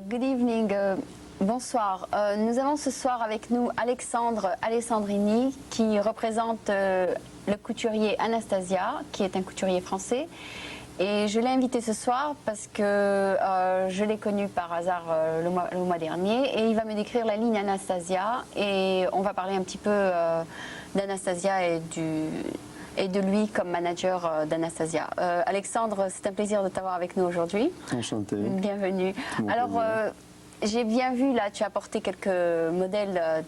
Good evening. Bonsoir. Nous avons ce soir avec nous Alexandre Alessandrini qui représente le couturier Anastasia, qui est un couturier français. Et je l'ai invité ce soir parce que je l'ai connu par hasard le mois dernier et il va me décrire la ligne Anastasia et on va parler un petit peu d'Anastasia et de lui comme manager d'Anastasia. Alexandre, c'est un plaisir de t'avoir avec nous aujourd'hui. Enchanté. Bienvenue. Alors, j'ai bien vu, là, tu as apporté quelques modèles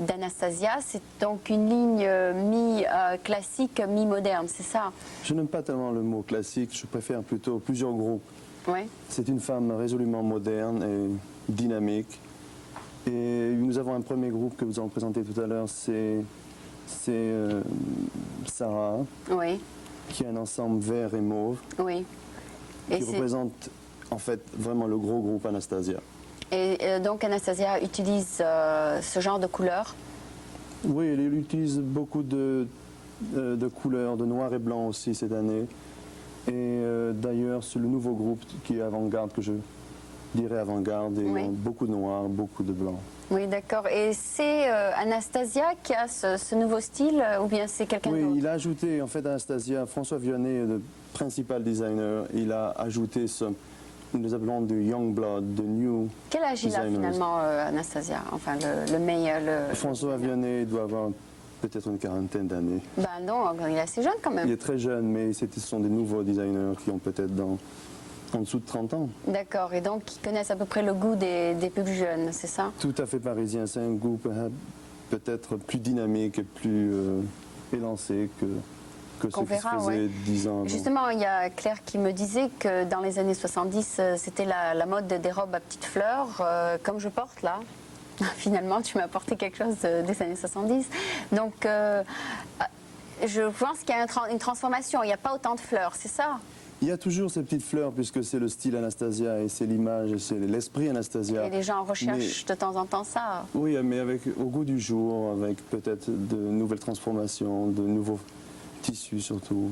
d'Anastasia. C'est donc une ligne mi-classique, mi-moderne, c'est ça? Je n'aime pas tellement le mot classique, je préfère plutôt plusieurs groupes. Ouais. C'est une femme résolument moderne et dynamique. Et nous avons un premier groupe que vous avez présenté tout à l'heure, c'est Sarah, Oui. qui a un ensemble vert et mauve, Oui. Et qui représente en fait vraiment le gros groupe Anastasia. Et donc Anastasia utilise ce genre de couleurs? Oui, elle utilise beaucoup de couleurs, de noir et blanc aussi cette année. Et d'ailleurs, c'est le nouveau groupe qui est avant-garde, que je dirais avant-garde, et Oui. beaucoup de noir, beaucoup de blanc. Oui, d'accord. Et c'est Anastasia qui a ce nouveau style ou bien c'est quelqu'un Oui, d'autre? il a ajouté, en fait, Anastasia, François Vionnet, le principal designer, il a ajouté ce, nous appelons de Young Blood, de New Quel âge il a designers. finalement Anastasia? Enfin, le meilleur. François Vionnet doit avoir peut-être une quarantaine d'années. Ben non, il est assez jeune quand Il même. est très jeune, mais ce sont des nouveaux designers qui ont peut-être en dessous de 30 ans. D'accord, et donc ils connaissent à peu près le goût des plus jeunes, c'est ça? Tout à fait parisien, c'est un goût peut-être plus dynamique et plus élancé que ce qui se faisait 10 ans avant. Justement, il y a Claire qui me disait que dans les années 70, c'était la mode des robes à petites fleurs, comme je porte là. Finalement, tu m'as apporté quelque chose des années 70. Donc, je pense qu'il y a une transformation. Il n'y a pas autant de fleurs, c'est ça? Il y a toujours ces petites fleurs puisque c'est le style Anastasia et c'est l'image et c'est l'esprit Anastasia. Et les gens recherchent de temps en temps ça. Oui, mais au goût du jour, avec peut-être de nouvelles transformations, de nouveaux tissus surtout.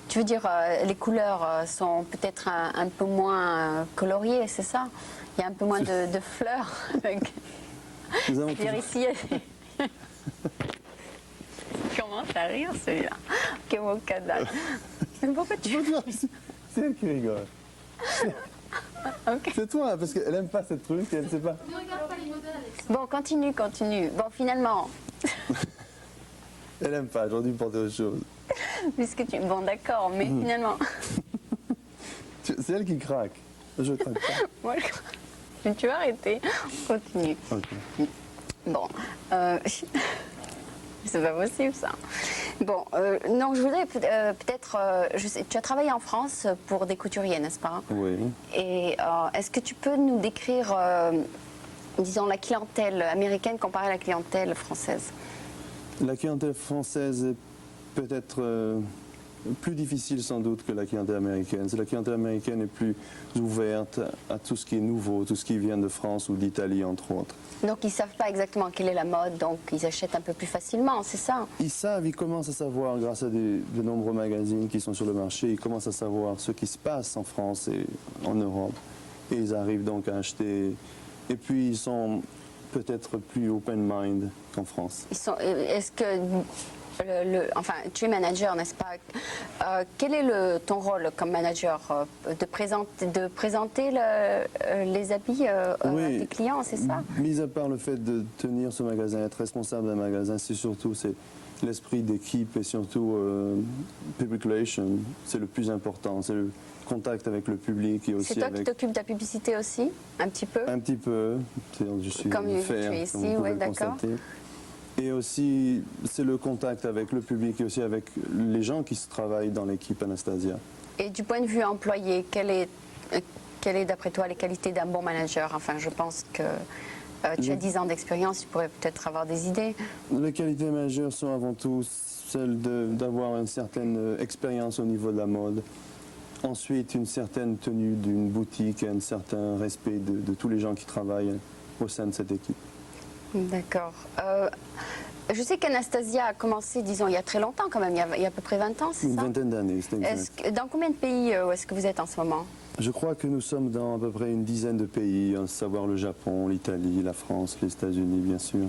Tu veux dire, les couleurs sont peut-être un peu moins coloriées, c'est ça? Il y a un peu moins de fleurs. Nous avons Je veux dire, ici, il commence à rire celui-là. Quel beau cadavre. Mais pourquoi tu... C'est elle qui rigole. Ok. C'est toi, parce qu'elle n'aime pas cette truc, elle ne sait pas. Ne regarde pas les modèles, Alex. Bon, continue. Bon, finalement, Elle n'aime pas, j'aurais dû porter autre chose. puisque tu... Bon, d'accord, mais finalement... C'est elle qui craque. Je craque pas. Moi, tu vas arrêter. Continue. Ok. Bon, c'est pas possible ça. Bon, non, je voudrais peut-être... je sais, tu as travaillé en France pour des couturiers, n'est-ce pas? Oui. Et est-ce que tu peux nous décrire, disons, la clientèle américaine comparée à la clientèle française? La clientèle française est peut-être plus difficile sans doute que la clientèle américaine. La clientèle américaine est plus ouverte à tout ce qui est nouveau, tout ce qui vient de France ou d'Italie entre autres. Donc ils ne savent pas exactement quelle est la mode, donc ils achètent un peu plus facilement, c'est ça? Ils savent, ils commencent à savoir grâce à de nombreux magazines qui sont sur le marché, ils commencent à savoir ce qui se passe en France et en Europe. Et ils arrivent donc à acheter. Et puis ils sont peut-être plus open mind qu'en France. Est-ce que... enfin, tu es manager, n'est-ce pas? Quel est ton rôle comme manager? De présenter les habits à tes clients, c'est ça? Mis à part le fait de tenir ce magasin, être responsable d'un magasin, c'est surtout l'esprit d'équipe et surtout public relations. C'est le plus important. C'est le contact avec le public et aussi c'est toi qui t'occupes de la publicité aussi, un petit peu? Un petit peu. Je suis comme tu es ici, oui, d'accord. Et aussi, c'est le contact avec le public et aussi avec les gens qui se travaillent dans l'équipe Anastasia. Et du point de vue employé, quelle est d'après toi les qualités d'un bon manager? Enfin, je pense que tu as 10 ans d'expérience, tu pourrais peut-être avoir des idées. Les qualités majeures sont avant tout celles d'avoir une certaine expérience au niveau de la mode. Ensuite, une certaine tenue d'une boutique et un certain respect de tous les gens qui travaillent au sein de cette équipe. D'accord. Je sais qu'Anastasia a commencé, disons, il y a très longtemps quand même, il y a à peu près 20 ans, c'est Une ça? vingtaine d'années, c'est exact. Dans combien de pays est-ce que vous êtes en ce moment? Je crois que nous sommes dans à peu près une dizaine de pays, à savoir le Japon, l'Italie, la France, les États-Unis, bien sûr.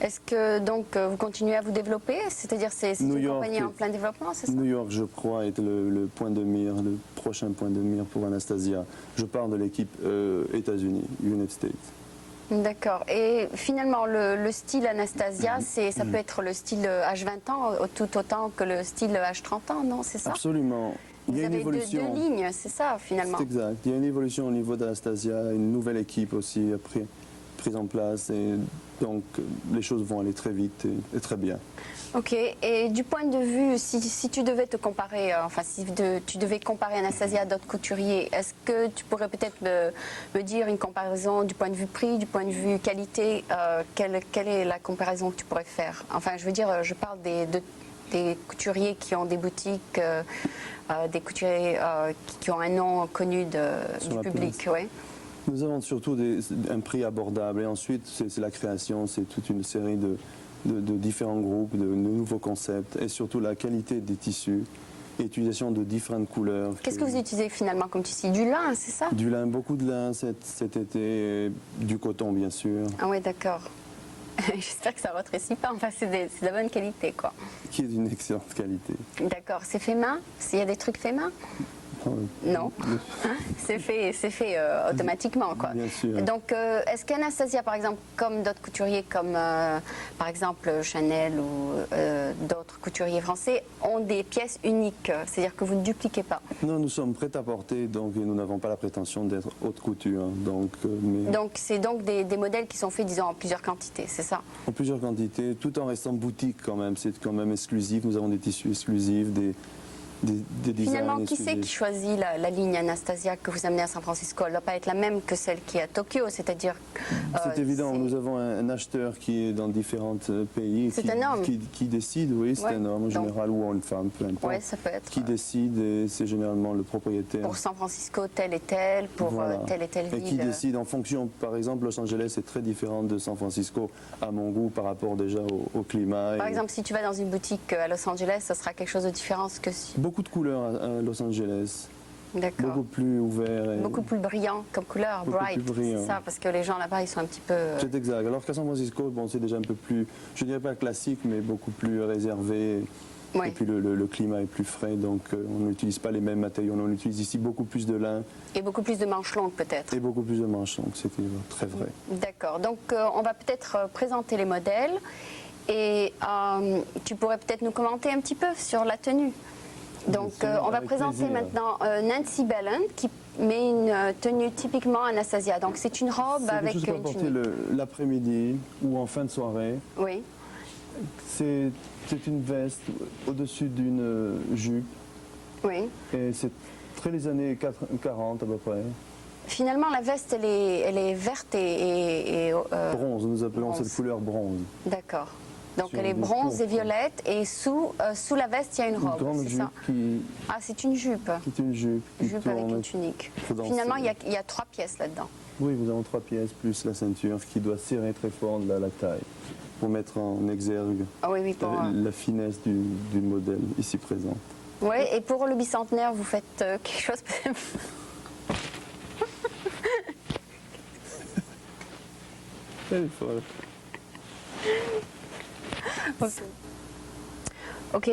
Est-ce que donc vous continuez à vous développer? C'est-à-dire c'est New une York compagnie en est- plein développement, c'est ça? New York, je crois, est le point de mire, le prochain point de mire pour Anastasia. Je parle de l'équipe États-Unis, United States. D'accord. Et finalement, le style Anastasia, ça peut être le style H20 ans tout autant que le style H30 ans, non? C'est ça? Absolument. Il y Vous a une avez deux évolution. lignes, c'est ça finalement? C'est exact. Il y a une évolution au niveau d'Anastasia, une nouvelle équipe aussi après prise en place. Et donc, les choses vont aller très vite et très bien. Ok, et du point de vue, si tu devais te comparer, tu devais comparer Anastasia à d'autres couturiers, est-ce que tu pourrais peut-être me dire une comparaison du point de vue prix, du point de vue qualité, quelle est la comparaison que tu pourrais faire? Enfin, je veux dire, je parle des couturiers qui ont des boutiques, des couturiers qui ont un nom connu Sur du la public, place. ouais. Nous avons surtout un prix abordable et ensuite c'est la création, c'est toute une série de différents groupes, de nouveaux concepts et surtout la qualité des tissus et l'utilisation de différentes couleurs. Qu'est-ce que vous utilisez finalement comme tissu? Du lin, c'est ça? Du lin, beaucoup de lin cet été, et du coton bien sûr, Ah oui, d'accord. J'espère que ça ne rétrécit pas, enfin c'est de la bonne qualité quoi. qui est d'une excellente qualité. D'accord, c'est fait main? S'il y a des trucs faits main? Non, c'est fait automatiquement quoi. Bien sûr. Donc est-ce qu'Anastasia par exemple, comme d'autres couturiers comme par exemple Chanel ou d'autres couturiers français ont des pièces uniques, c'est-à-dire que vous ne dupliquez pas? Non, nous sommes prêts à porter, donc et nous n'avons pas la prétention d'être haute couture. Donc, mais Donc c'est donc des modèles qui sont faits disons en plusieurs quantités, c'est ça? en plusieurs quantités, tout en restant boutique quand même. C'est quand même exclusif. Nous avons des tissus exclusifs, des designs Finalement, qui c'est exclusifs. qui choisit la ligne Anastasia que vous amenez à San Francisco? Elle ne doit pas être la même que celle qui est à Tokyo, c'est-à-dire... C'est évident, nous avons un acheteur qui est dans différents pays. C'est un homme. Qui décide, oui, c'est Ouais. un homme en Donc- général ou une femme, peu importe. Oui, ça peut être Qui décide et c'est généralement le propriétaire. pour San Francisco, telle et telle, pour Voilà. telle et telle Et qui ville. décide en fonction, par exemple, Los Angeles est très différent de San Francisco à mon goût par rapport déjà au climat. Par et exemple, si tu vas dans une boutique à Los Angeles, ça sera quelque chose de différent que si... beaucoup de couleurs à Los Angeles, D'accord. beaucoup plus ouvert. Beaucoup plus brillant comme couleur, Beaucoup bright, plus brillant. c'est ça, parce que les gens là-bas, ils sont un petit peu... C'est exact. Alors qu'à San Francisco, bon, c'est déjà un peu plus, je dirais pas classique, mais beaucoup plus réservé. Ouais. Et puis le climat est plus frais, donc on n'utilise pas les mêmes matériaux. On utilise ici beaucoup plus de lin Et beaucoup plus de manches longues peut-être. et beaucoup plus de manches. Donc c'était très vrai. D'accord, donc on va peut-être présenter les modèles et tu pourrais peut-être nous commenter un petit peu sur la tenue. Donc Bien sûr, on va avec présenter plaisir. maintenant Nancy Bellen qui met une tenue typiquement Anastasia. Donc c'est une robe C'est avec quelque chose qu'on une va porter tunique. l'après-midi ou en fin de soirée. Oui, C'est une veste au-dessus d'une jupe oui. et c'est très les années 40 à peu près. Finalement la veste elle est verte et Bronze, nous appelons bronze. cette couleur bronze. D'accord. Donc Sur elle est des bronze et pourpres. violette et sous la veste il y a une Une robe, grande c'est jupe ça? qui Ah c'est une jupe. est une jupe qui Jupe avec tourne. une tunique. faut danser. Finalement il y a 3 pièces là-dedans. Oui, nous avons 3 pièces plus la ceinture qui doit serrer très fort la taille pour mettre en exergue Ah oui, oui, pour... la finesse du modèle ici présent. Ouais, et pour le bicentenaire, vous faites quelque chose Elle est folle. Ok,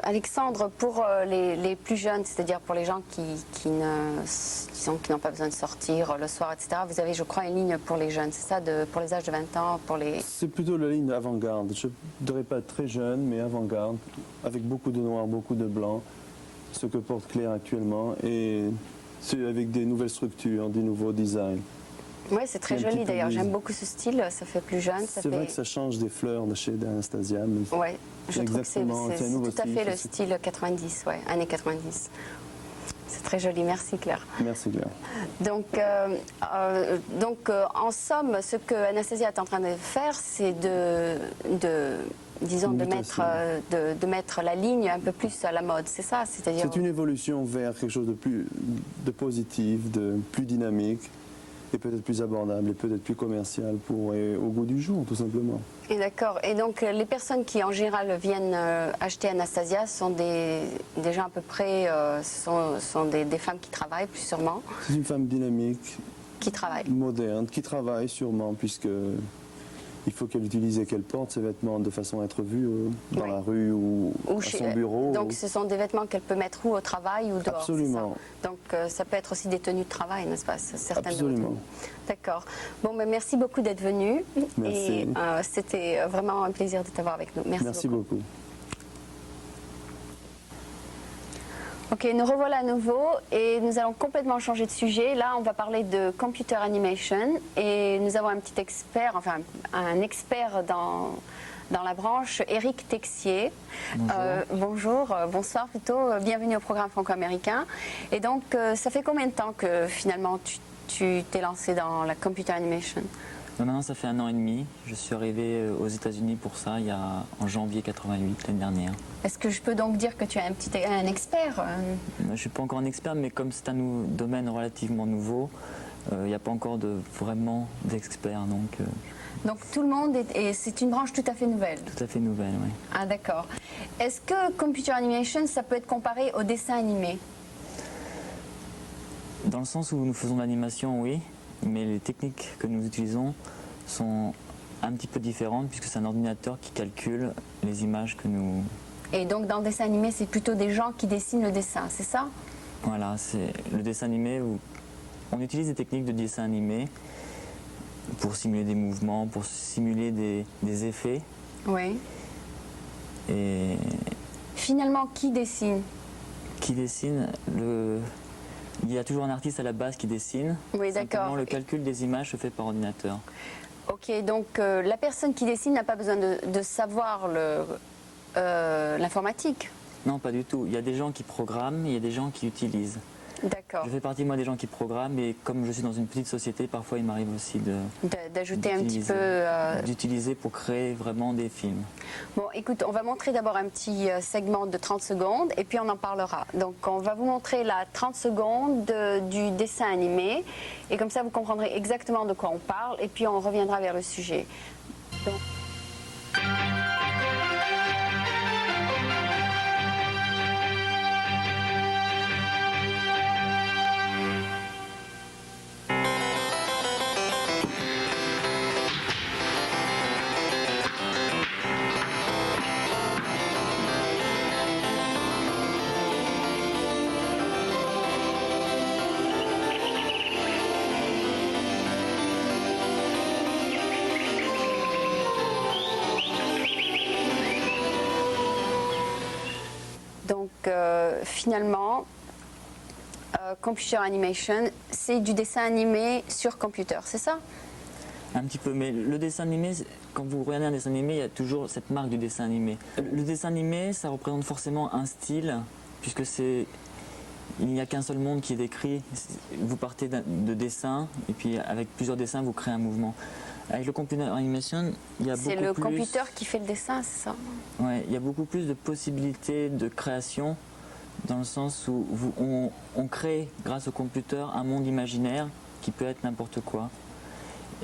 Alexandre, pour les plus jeunes, c'est-à-dire pour les gens qui n'ont pas besoin de sortir le soir, etc., vous avez, je crois, une ligne pour les jeunes, c'est ça, pour les âges de 20 ans, pour les... C'est plutôt la ligne avant-garde. Je ne dirais pas très jeune, mais avant-garde, avec beaucoup de noir, beaucoup de blanc, ce que porte Claire actuellement, et c'est avec des nouvelles structures, des nouveaux designs. Oui, c'est très Un petit joli peu d'ailleurs, grise. j'aime beaucoup ce style, ça fait plus jeune, ça C'est vrai fait... que ça change des fleurs de chez Anastasia, mais Ouais, je trouve que c'est exactement, c'est un nouveau tout à style, fait le c'est- style 90, ouais, années 90. C'est très joli, merci Claire. merci Claire. Donc, en somme, ce que Anastasia est en train de faire, c'est disons, de Mutation. mettre la ligne un peu plus à la mode, c'est ça? C'est-à-dire, C'est une évolution vers quelque chose de plus de positif, de plus dynamique, et peut-être plus abordable et peut-être plus commercial au goût du jour, tout simplement. Et d'accord. Et donc, les personnes qui, en général, viennent acheter Anastasia sont des gens à peu près, sont des femmes qui travaillent, plus sûrement. C'est une femme dynamique, Qui travaillent. moderne, qui travaille sûrement, puisque il faut qu'elle utilise et qu'elle porte ses vêtements de façon à être vue dans la rue ou à son bureau. Donc, ce sont des vêtements qu'elle peut mettre ou au travail ou dehors. Absolument. Ça. Donc, ça peut être aussi des tenues de travail, n'est-ce pas? Certaines Absolument. D'accord. Bon, mais merci beaucoup d'être venu. Merci. Et c'était vraiment un plaisir de t'avoir avec nous. Merci beaucoup. Ok, nous revoilà à nouveau et nous allons complètement changer de sujet. Là, on va parler de computer animation et nous avons un petit expert, enfin un expert dans la branche, Éric Texier. Bonsoir plutôt, bienvenue au programme franco-américain. Et donc, ça fait combien de temps que finalement tu t'es lancé dans la computer animation? Maintenant, ça fait 1 an et demi. Je suis arrivé aux États-Unis pour ça en janvier 88, l'année dernière. Est-ce que je peux donc dire que tu es un expert? Je ne suis pas encore un expert, mais comme c'est un domaine relativement nouveau, il n'y a pas encore vraiment d'experts. Donc tout le monde et c'est une branche tout à fait nouvelle. Tout à fait nouvelle, oui. Ah d'accord. Est-ce que computer animation, ça peut être comparé au dessin animé? Dans le sens où nous faisons de l'animation, oui, mais les techniques que nous utilisons sont un petit peu différentes puisque c'est un ordinateur qui calcule les images que nous... Et donc dans le dessin animé, c'est plutôt des gens qui dessinent le dessin, c'est ça? Voilà, c'est le dessin animé où on utilise des techniques de dessin animé pour simuler des mouvements, pour simuler des effets. Oui. Et finalement, qui dessine? Qui dessine Il y a toujours un artiste à la base qui dessine. Oui, d'accord. Le calcul des images se fait par ordinateur. Ok, donc la personne qui dessine n'a pas besoin de savoir l'informatique? Non, pas du tout. Il y a des gens qui programment, il y a des gens qui utilisent. D'accord. Je fais partie, moi, des gens qui programment, et comme je suis dans une petite société, parfois il m'arrive aussi d'ajouter un petit peu... d'utiliser pour créer vraiment des films. Bon, écoute, on va montrer d'abord un petit segment de 30 secondes, et puis on en parlera. Donc, on va vous montrer la 30 secondes du dessin animé, et comme ça, vous comprendrez exactement de quoi on parle, et puis on reviendra vers le sujet. Donc... finalement, computer animation, c'est du dessin animé sur computer, c'est ça? Un petit peu, mais le dessin animé, quand vous regardez un dessin animé, il y a toujours cette marque du dessin animé. Le dessin animé, ça représente forcément un style, puisque il n'y a qu'un seul monde qui est décrit. Vous partez de dessins, et puis avec plusieurs dessins, vous créez un mouvement. Avec le computer animation, il y a beaucoup plus... C'est le computer qui fait le dessin, c'est ça? Ouais, il y a beaucoup plus de possibilités de création, dans le sens où on crée, grâce au computer, un monde imaginaire qui peut être n'importe quoi,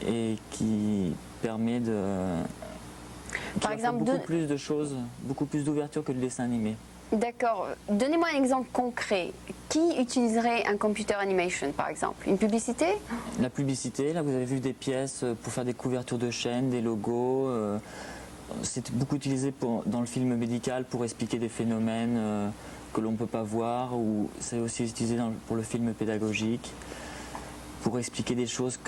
et qui permet de... Par exemple, beaucoup plus de choses, beaucoup plus d'ouverture que le dessin animé. D'accord. Donnez-moi un exemple concret. Qui utiliserait un computer animation, par exemple? Une publicité? La publicité, là vous avez vu des pièces pour faire des couvertures de chaînes, des logos. C'est beaucoup utilisé dans le film médical pour expliquer des phénomènes que l'on ne peut pas voir, ou c'est aussi utilisé pour le film pédagogique, pour expliquer des choses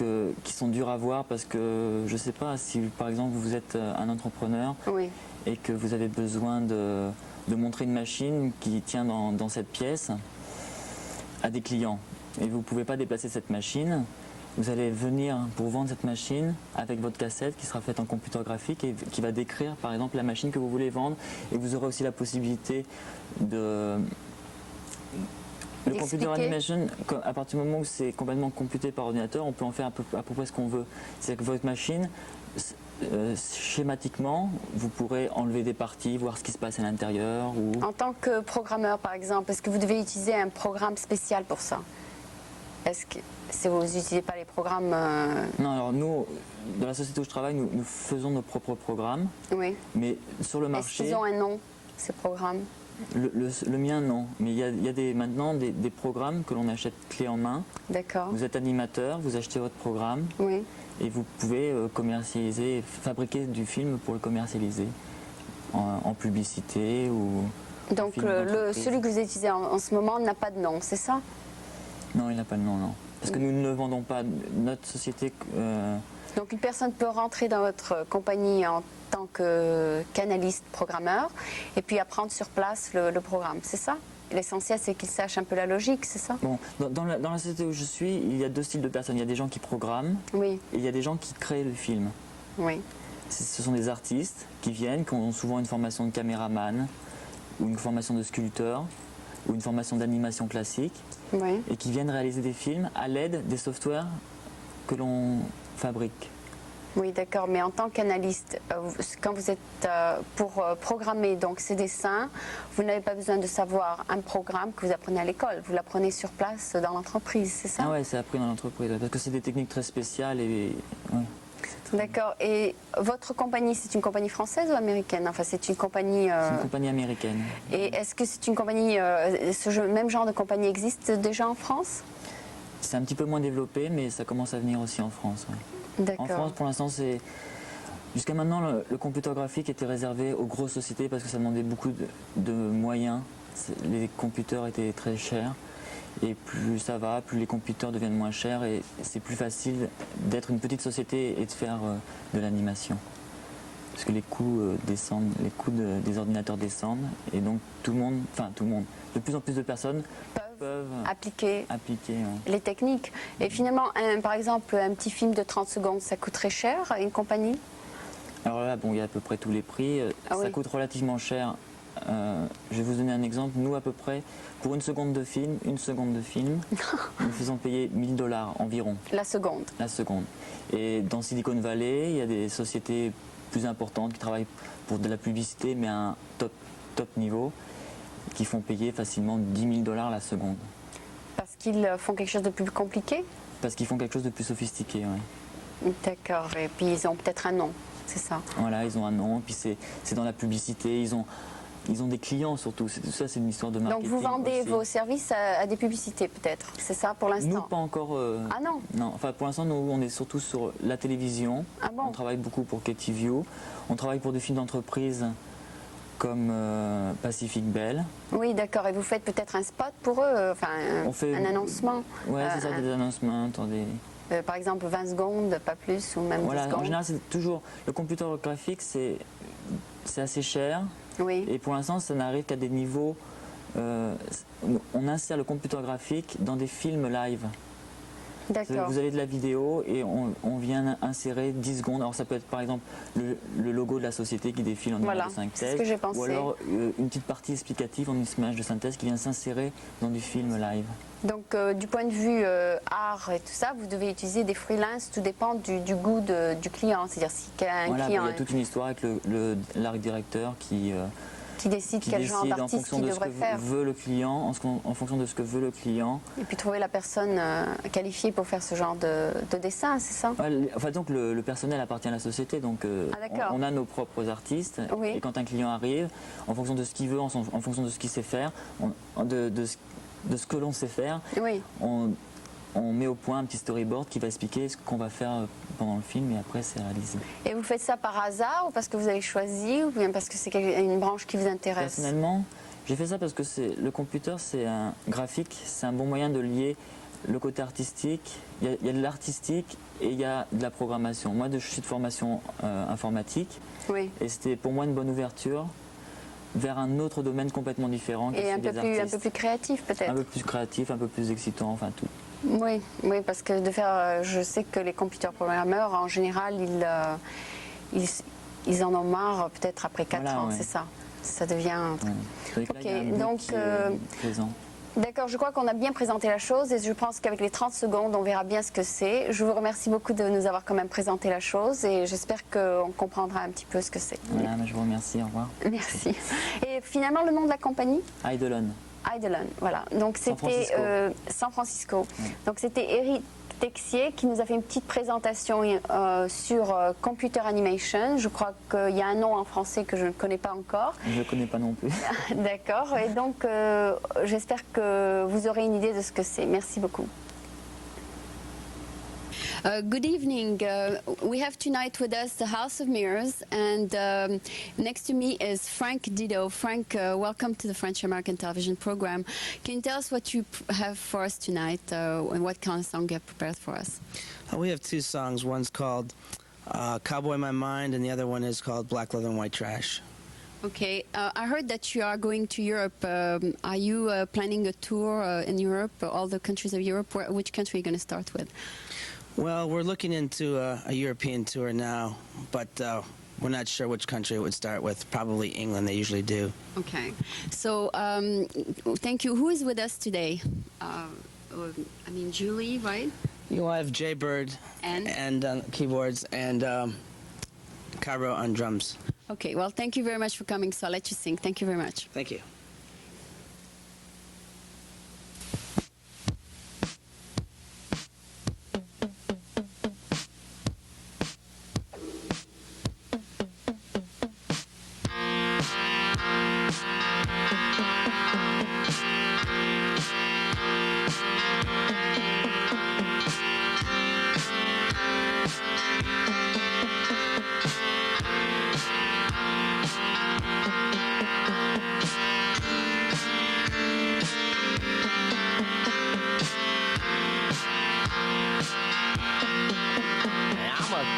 qui sont dures à voir, parce que je ne sais pas, si par exemple vous êtes un entrepreneur, oui, et que vous avez besoin de montrer une machine qui tient dans cette pièce à des clients, et vous ne pouvez pas déplacer cette machine, vous allez venir pour vendre cette machine avec votre cassette qui sera faite en computer graphique et qui va décrire par exemple la machine que vous voulez vendre, et vous aurez aussi la possibilité de... Le computer animation, à partir du moment où c'est complètement computé par ordinateur, on peut en faire à peu près ce qu'on veut. C'est-à-dire que votre machine, schématiquement, vous pourrez enlever des parties, voir ce qui se passe à l'intérieur. Ou... En tant que programmeur, par exemple, est-ce que vous devez utiliser un programme spécial pour ça? Est-ce que vous n'utilisez pas les programmes Non, alors nous, dans la société où je travaille, nous faisons nos propres programmes, Oui. mais sur le Est-ce marché, qu'ils ont un nom, ces programmes? le mien non, mais il y a maintenant des programmes que l'on achète clé en main. D'accord. Vous êtes animateur, vous achetez votre programme Oui. et vous pouvez commercialiser, fabriquer du film pour le commercialiser en publicité ou Donc film d'entreprise. celui que vous utilisez en ce moment n'a pas de nom, c'est ça? Non, il n'a pas de nom, non. Parce que nous ne le vendons pas. Notre société... Donc une personne peut rentrer dans votre compagnie en tant que canaliste programmeur et puis apprendre sur place le programme, c'est ça? L'essentiel, c'est qu'il sache un peu la logique, c'est ça? Bon, dans la société où je suis, il y a deux styles de personnes. Il y a des gens qui programment Oui, et il y a des gens qui créent le film. oui. Ce sont des artistes qui viennent, qui ont souvent une formation de caméraman ou une formation de sculpteur ou une formation d'animation classique Oui. et qui viennent réaliser des films à l'aide des softwares que l'on fabrique. Oui, d'accord. Mais en tant qu'analyste, quand vous êtes pour programmer donc ces dessins, vous n'avez pas besoin de savoir un programme que vous apprenez à l'école. Vous l'apprenez sur place dans l'entreprise, c'est ça? Ah ouais, c'est appris dans l'entreprise parce que c'est des techniques très spéciales et ouais. D'accord. Et votre compagnie, c'est une compagnie française ou américaine? Enfin, c'est une compagnie. C'est une compagnie américaine. Et est-ce que c'est une compagnie, même genre de compagnie existe déjà en France? C'est un petit peu moins développé, mais ça commence à venir aussi en France. Ouais. En D'accord. France, pour l'instant, c'est... Jusqu'à maintenant, le computer graphique était réservé aux grosses sociétés parce que ça demandait beaucoup de moyens. Les computers étaient très chers. Et plus ça va, plus les computers deviennent moins chers et c'est plus facile d'être une petite société et de faire de l'animation. Parce que les coûts descendent, les coûts des ordinateurs descendent et donc tout le monde, de plus en plus de personnes peuvent Appliquer appliquer. les techniques. Et finalement, par exemple, un petit film de 30 secondes, ça coûte très cher à une compagnie? Alors là, bon, il y a à peu près tous les prix. Ah Ça oui. coûte relativement cher. Je vais vous donner un exemple. Nous, à peu près, pour une seconde de film, nous faisons payer $1000 environ La seconde. la seconde. Et dans Silicon Valley, il y a des sociétés plus importantes qui travaillent pour de la publicité, mais à un top niveau, qui font payer facilement $10 000 la seconde. Parce qu'ils font quelque chose de plus compliqué? Parce qu'ils font quelque chose de plus sophistiqué. Ouais. D'accord. Et puis ils ont peut-être un nom, c'est ça? Voilà, ils ont un nom, puis c'est dans la publicité, ils ont des clients surtout. Ça, c'est une histoire de marketing. Donc vous vendez aussi. vos services à des publicités peut-être, c'est ça pour l'instant? Nous, pas encore. Ah non? Non, enfin pour l'instant, nous, on est surtout sur la télévision. Ah bon? On travaille beaucoup pour KTVU. On travaille pour des films d'entreprise comme Pacific Bell. Oui, d'accord. Et vous faites peut-être un spot pour eux, enfin On fait- un annoncement? Ouais, c'est ça, des annoncements. Par exemple 20 secondes, pas plus, ou même 10 Voilà, en secondes? général, c'est toujours. Le computer graphique, c'est assez cher. Oui, Et pour l'instant, ça n'arrive qu'à des niveaux. On insère le computer graphique dans des films live. d'accord. Vous avez de la vidéo et on vient insérer 10 secondes. Alors ça peut être par exemple le logo de la société qui défile en Voilà, image de c'est synthèse. ce que j'ai pensé. Ou alors une petite partie explicative en image de synthèse qui vient s'insérer dans du film live. Donc du point de vue art et tout ça, vous devez utiliser des freelances, tout dépend du goût du client. C'est-à-dire si un Voilà, client il y a toute une histoire avec l'art directeur qui décide quel genre décide en d'artiste fonction il de ce devrait que faire, veut le client, en fonction de ce que veut le client. et puis trouver la personne qualifiée pour faire ce genre de dessin, c'est ça? Enfin, donc le personnel appartient à la société, donc Ah, d'accord. on a nos propres artistes. Oui. Et quand un client arrive, en fonction de ce qu'il veut, en fonction de ce qu'il sait faire, de ce que l'on sait faire, Oui. on met au point un petit storyboard qui va expliquer ce qu'on va faire pendant le film et après c'est réalisé. Et vous faites ça par hasard ou parce que vous avez choisi ou bien parce que c'est une branche qui vous intéresse? Personnellement, j'ai fait ça parce que le computer, c'est un graphique, c'est un bon moyen de lier le côté artistique. Il y a de l'artistique et il y a de la programmation. Moi, je suis de formation informatique Oui. et c'était pour moi une bonne ouverture vers un autre domaine complètement différent. qui est Et un celui peu, des un artistes. peu plus créatif peut-être? Un peu plus créatif, un peu plus excitant, enfin tout. Oui, oui, parce que je sais que les computer programmeurs, en général, ils en ont marre peut-être après 4 Voilà, ans, ouais. c'est ça. Ça devient... Ouais. Donc là, il y a un Ok, but donc, qui est présent. D'accord, je crois qu'on a bien présenté la chose et je pense qu'avec les 30 secondes, on verra bien ce que c'est. Je vous remercie beaucoup de nous avoir quand même présenté la chose et j'espère qu'on comprendra un petit peu ce que c'est. Voilà, je vous remercie, au revoir. Merci. Et finalement, le nom de la compagnie? Eidolon. Eidolon, voilà. Donc c'était San Francisco. Donc c'était Eric Texier qui nous a fait une petite présentation sur Computer Animation. Je crois qu'il y a un nom en français que je ne connais pas encore. Je ne connais pas non plus. D'accord. Et donc j'espère que vous aurez une idée de ce que c'est. Merci beaucoup. Good evening. We have tonight with us the House of Mirrors, and next to me is Frank Dido. Frank, welcome to the French American television program. Can you tell us what you have for us tonight, and what kind of song you have prepared for us? We have two songs. One's called Cowboy in My Mind, and the other one is called Black Leather and White Trash. Okay, I heard that you are going to Europe. Are you planning a tour in Europe, all the countries of Europe? Which country are you going to start with? Well, we're looking into a European tour now, but we're not sure which country it would start with. Probably England, they usually do. Okay, so thank you. Who is with us today? Julie, right? You have Jay Bird and keyboards and Cairo on drums. Okay, well, thank you very much for coming. So I'll let you sing. Thank you very much. Thank you.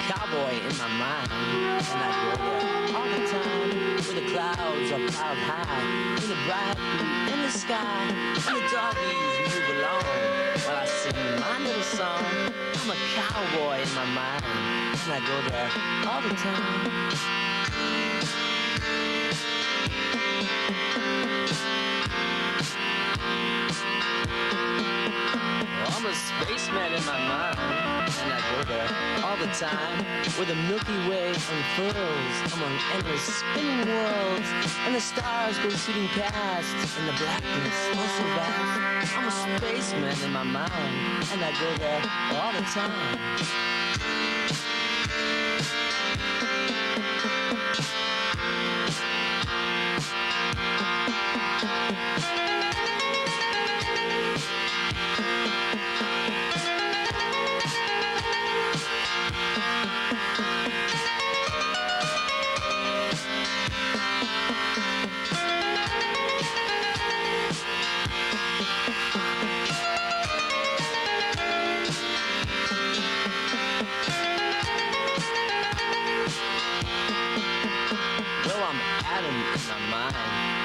Cowboy in my mind, and I go there all the time, where the clouds are piled high, in the bright blue in the sky, and the doggies move along, while I sing my little song. I'm a cowboy in my mind, and I go there all the time. I'm a spaceman in my mind, and I go there all the time, where the Milky Way unfurls among endless spinning worlds, and the stars go shooting past in the blackness oh so vast. I'm a spaceman in my mind, and I go there all the time.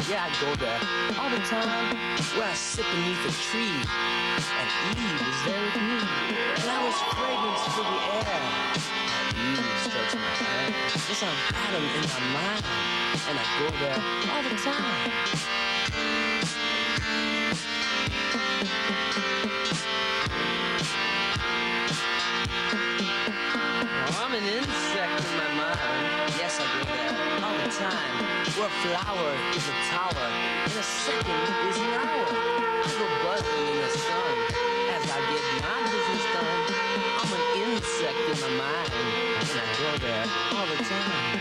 Yeah, I go there all the time, where I sit beneath a tree, and Eve was there with me, and I was fragrance for the air. Eve strokes my hair. Yes, I'm Adam in my mind, and I go there all the time. Oh, I'm an insect in my mind. Yes, I go there all the time, where a flower is a tower, and a second is an hour. I go buzzing in the sun as I get my business done. I'm an insect in my mind, and I go there all the time.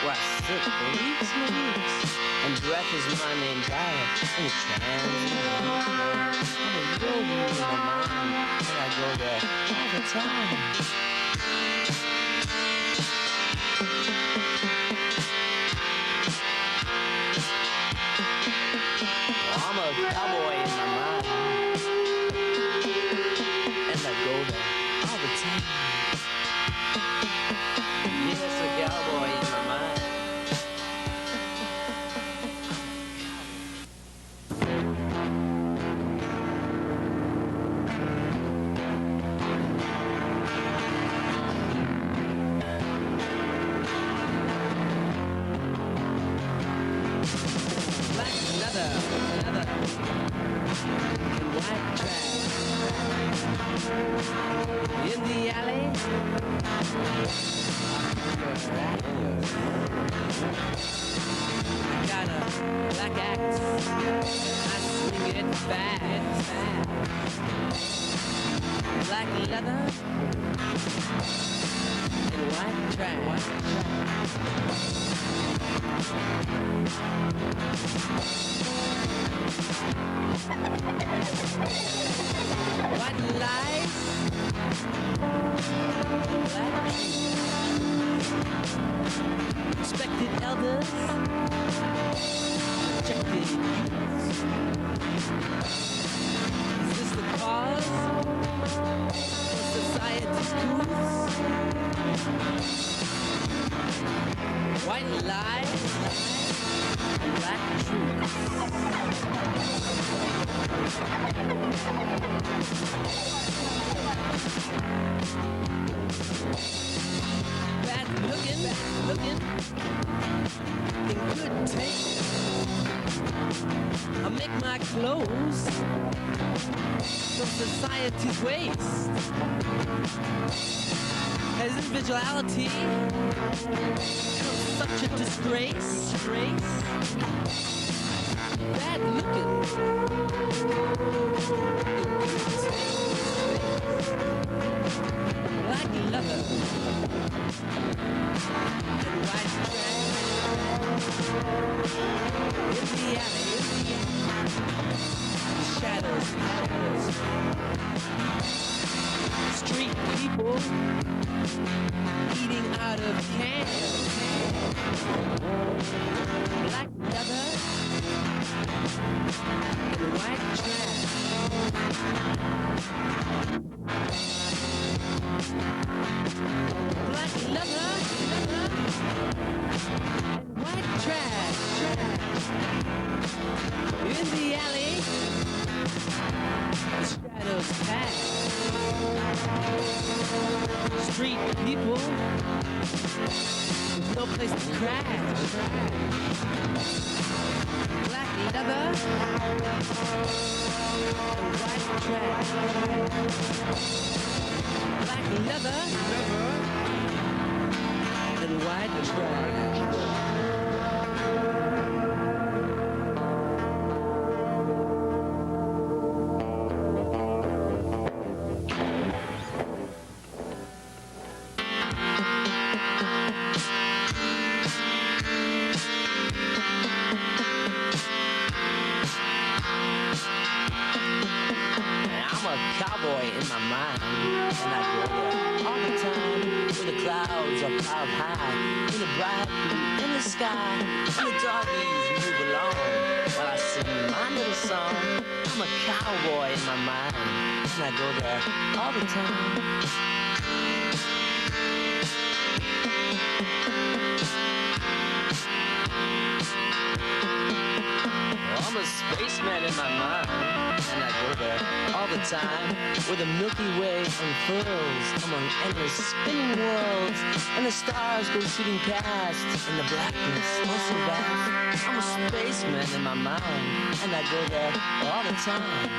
where I sit for weeks and weeks. And breath is my main diet. In a trance, I'm a yogi in my mind, and I go there all the time. I'm a cowboy in my mind, and I go there all the time. Yes, a cowboy in my mind. Black leather, and white trash. In the alley, I got a black axe, I swing it fast. Black leather and white trash. White lies, black respected elders, rejected youths. Is this the cause of society's coups? White lies, black truth. Bad looking, in good taste. I make my clothes from society's waste. As individuality becomes such a disgrace. Bad looking, black leather and white trash. In the alley, the shadows, street people eating out of cans. Black leather and white trash. Black leather and white trash. In the alley, the shadows pass. Street people, there's no place to crash. Black leather and white trash. Black leather and white trash. Cowboy in my mind, and I go there all the time, where the clouds are piled high, in the bright blue in the sky, and the doggies move along, while I sing my little song. I'm a cowboy in my mind, and I go there all the time. I'm a spaceman in my mind, and I go there all the time, where the Milky Way unfurls among endless spinning worlds, and the stars go shooting past in the blackness oh so vast. I'm a spaceman in my mind, and I go there all the time.